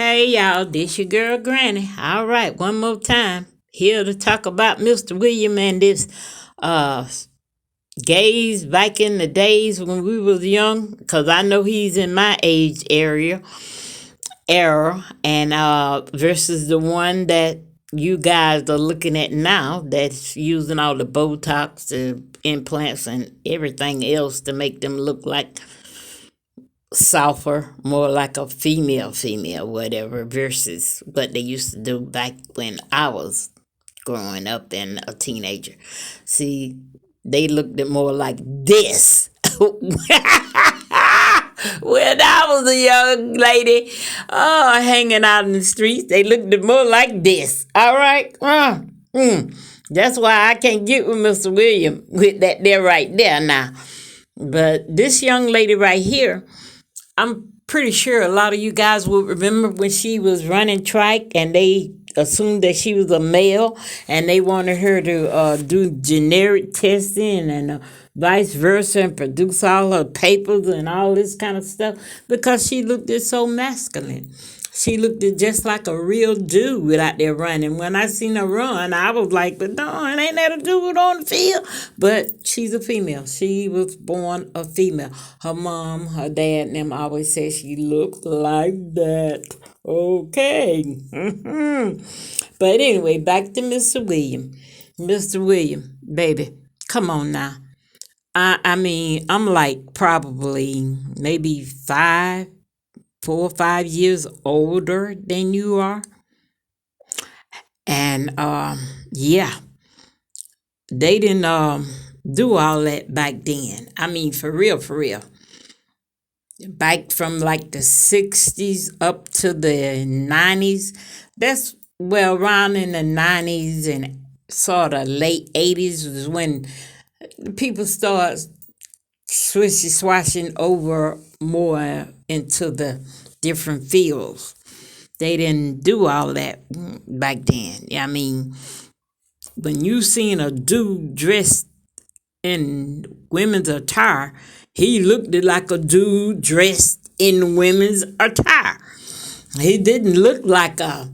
Hey y'all, this your girl Granny. All right, one more time. Here to talk about Mr. William and this uh gays back in the days when we was young, cause I know he's in my age era, and versus the one that you guys are looking at now that's using all the Botox, the implants, and everything else to make them look like softer, more like a female, whatever, versus what they used to do back when I was growing up and a teenager. See, they looked at more like this. When I was a young lady, hanging out in the streets, they looked at more like this. All right? That's why I can't get with Mr. William with that there right there now. But this young lady right here, I'm pretty sure a lot of you guys will remember when she was running track and they assumed that she was a male and they wanted her to do generic testing and vice versa and produce all her papers and all this kind of stuff because she looked so masculine. She looked just like a real dude out there running. When I seen her run, I was like, but darn, ain't that a dude on the field? But she's a female. She was born a female. Her mom, her dad, and them always said she looked like that. Okay. But anyway, back to Mr. William. Mr. William, baby, come on now. I mean, I'm like probably maybe 4 or 5 years older than you are. And yeah, they didn't do all that back then. I mean, for real, for real. Back from like the 60s up to the 90s. That's well, around in the 90s and sort of late 80s was when people start swashing over more into the different fields. They didn't do all that back then. I mean, when you seen a dude dressed in women's attire, he looked like a dude dressed in women's attire. He didn't look like a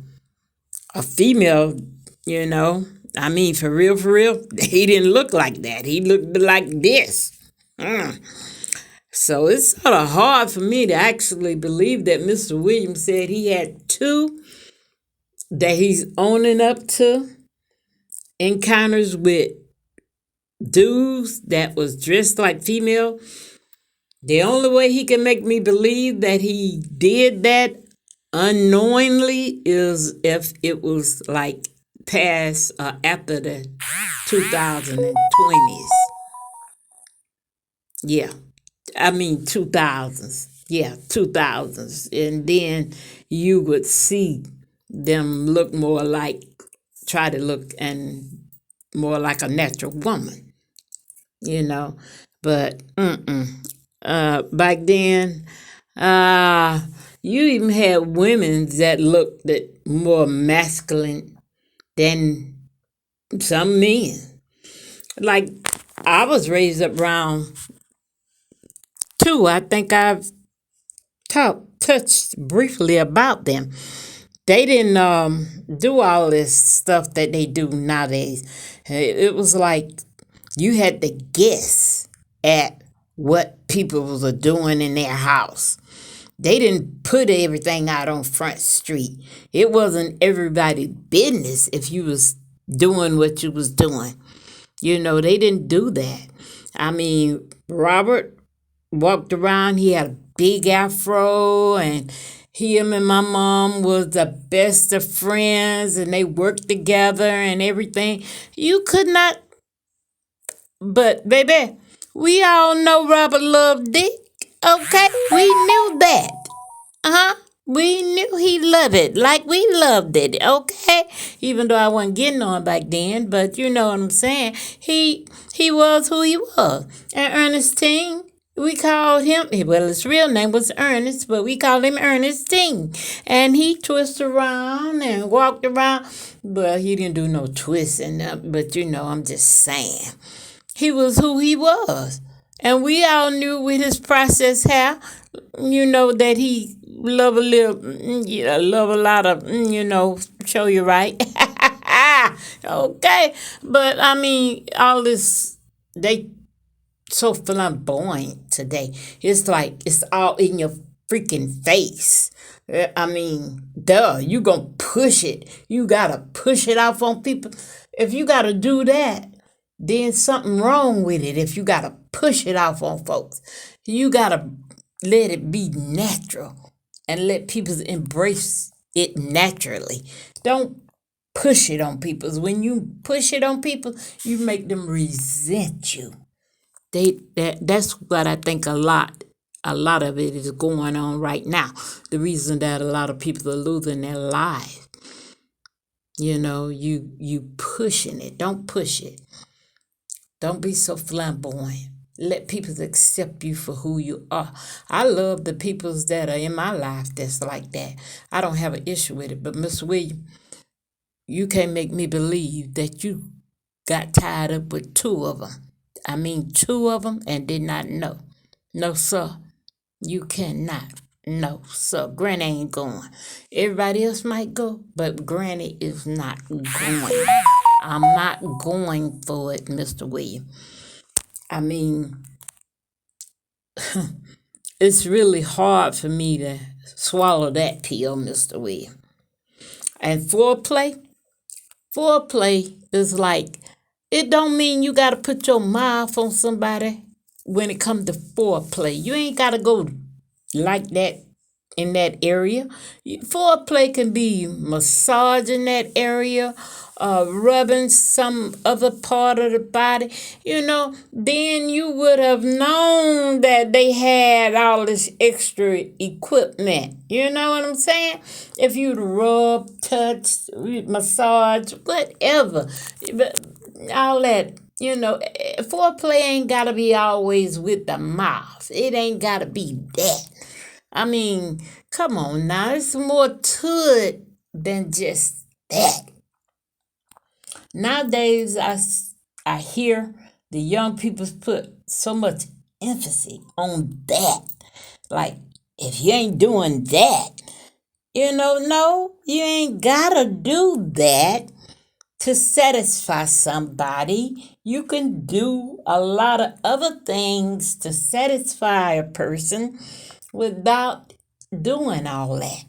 female, you know. I mean, for real, he didn't look like that. He looked like this. So it's sort of hard for me to actually believe that Mr. Williams said he had two that he's owning up to encounters with dudes that was dressed like female. The only way he can make me believe that he did that unknowingly is if it was like past after the 2020s. Yeah. I mean 2000s. Yeah, 2000s. And then you would see them look more like, try to look and more like a natural woman, you know. But back then, you even had women that looked more masculine than some men. Like I was raised up around two. I think I've touched briefly about them. They didn't do all this stuff that they do nowadays. It was like you had to guess at what people were doing in their house. They didn't put everything out on Front Street. It wasn't everybody's business if you was doing what you was doing. You know, they didn't do that. I mean, Robert walked around, he had a big afro, and him and my mom was the best of friends, and they worked together and everything. You could not, but baby, we all know Robert loved Dick. Okay, we knew that. We knew he loved it like we loved it, okay? Even though I wasn't getting on back then, but you know what I'm saying. He was who he was. And Ernestine, we called him, well, his real name was Ernest, but we called him Ernestine. And he twisted around and walked around, but he didn't do no twisting up, but you know, I'm just saying. He was who he was. And we all knew with his processed hair, you know, that he love a little, yeah, love a lot of, show you right. Okay, but I mean, all this they so flamboyant today. It's like it's all in your freaking face. I mean, duh, you gonna push it. You gotta push it off on people. If you gotta do that, then something wrong with it. If you gotta push it off on folks, you gotta let it be natural and let people embrace it naturally. Don't push it on people. When you push it on people, you make them resent you. That's what I think a lot of it is going on right now. The reason that a lot of people are losing their lives. You pushing it. Don't push it. Don't be so flamboyant. Let people accept you for who you are. I love the peoples that are in my life that's like that. I don't have an issue with it. But Miss Williams, you can't make me believe that you got tied up with two of them. I mean, two of them and did not know. No, sir. You cannot. No, sir. Granny ain't going. Everybody else might go, but Granny is not going. I'm not going for it, Mr. Williams. I mean, it's really hard for me to swallow that pill, Mr. Williams. And foreplay is like, it don't mean you got to put your mouth on somebody when it comes to foreplay. You ain't got to go like that in that area. Foreplay can be massaging that area, rubbing some other part of the body. Then you would have known that they had all this extra equipment. You know what I'm saying? If you'd rub, touch, massage, whatever, all that. Foreplay ain't gotta be always with the mouth. It ain't gotta be that. I mean, come on now. There's more to it than just that. Nowadays, I hear the young people put so much emphasis on that. Like, if you ain't doing that, no, you ain't gotta do that to satisfy somebody. You can do a lot of other things to satisfy a person without doing all that.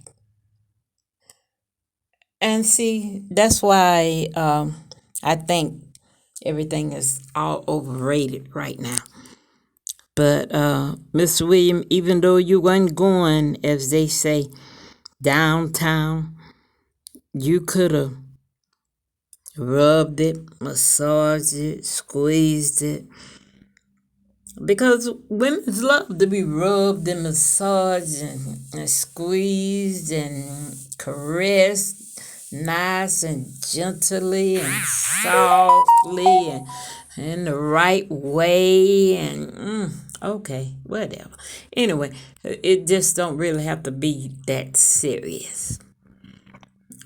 And see, that's why I think everything is all overrated right now. But Mr. William, even though you weren't going, as they say, downtown, you could have rubbed it, massaged it, squeezed it. Because women love to be rubbed and massaged and squeezed and caressed nice and gently and softly and in the right way and okay, whatever. Anyway, it just don't really have to be that serious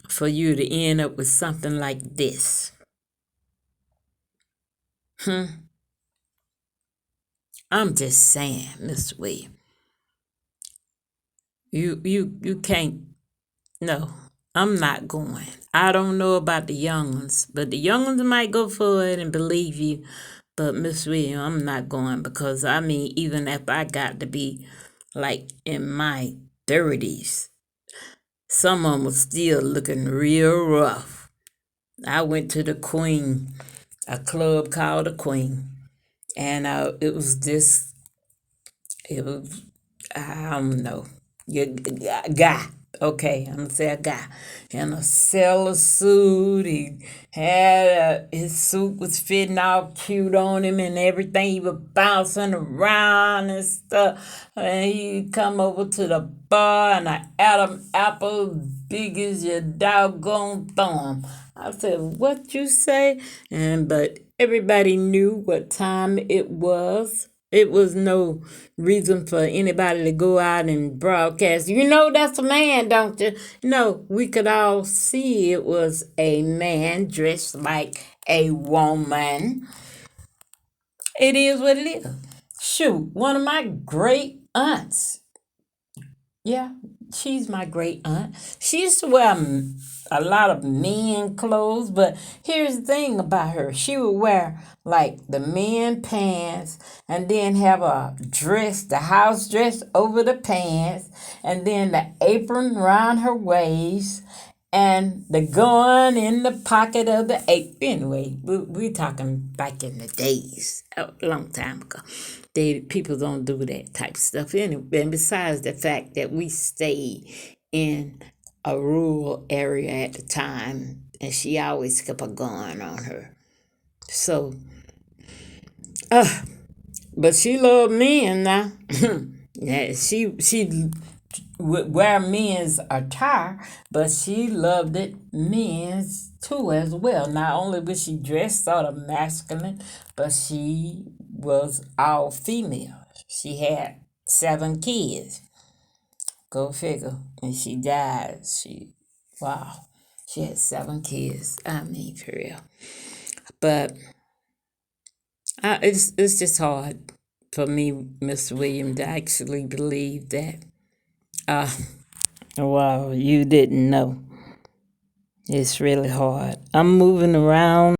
for you to end up with something like this. I'm just saying, Mr. Williams. You can't. No, I'm not going. I don't know about the young ones, but the young ones might go for it and believe you. But Miss Williams, I'm not going because I mean, even if I got to be like in my 30s, some of them was still looking real rough. I went to the Queen, a club called the Queen, and it was this. It was I don't know, your guy. Okay, I'm gonna say a guy in a sailor suit. He had his suit was fitting all cute on him and everything. He was bouncing around and stuff. And he come over to the bar and an Adam apple big as your doggone thumb. I said, "What you say?" But everybody knew what time it was. It was no reason for anybody to go out and broadcast. That's a man, don't you? No, we could all see it was a man dressed like a woman. It is what it is. Shoot, one of my great aunts Yeah, she's my great aunt. She used to wear a lot of men clothes, but here's the thing about her. She would wear like the men pants and then have a dress, the house dress over the pants, and then the apron around her waist and the gun in the pocket of the apron. Anyway, we're talking back in the days, a long time ago. People don't do that type of stuff anyway. And besides the fact that we stayed in a rural area at the time, and she always kept a gun on her. So, but she loved men now. Yeah, she would wear men's attire, but she loved it men's too as well. Not only was she dressed sort of masculine, but she was all female. She had 7 kids. Go figure. When she died, wow, she had 7 kids. I mean, for real. But it's just hard for me, Mr. William, to actually believe that. Uh, wow, you didn't know. It's really hard. I'm moving around.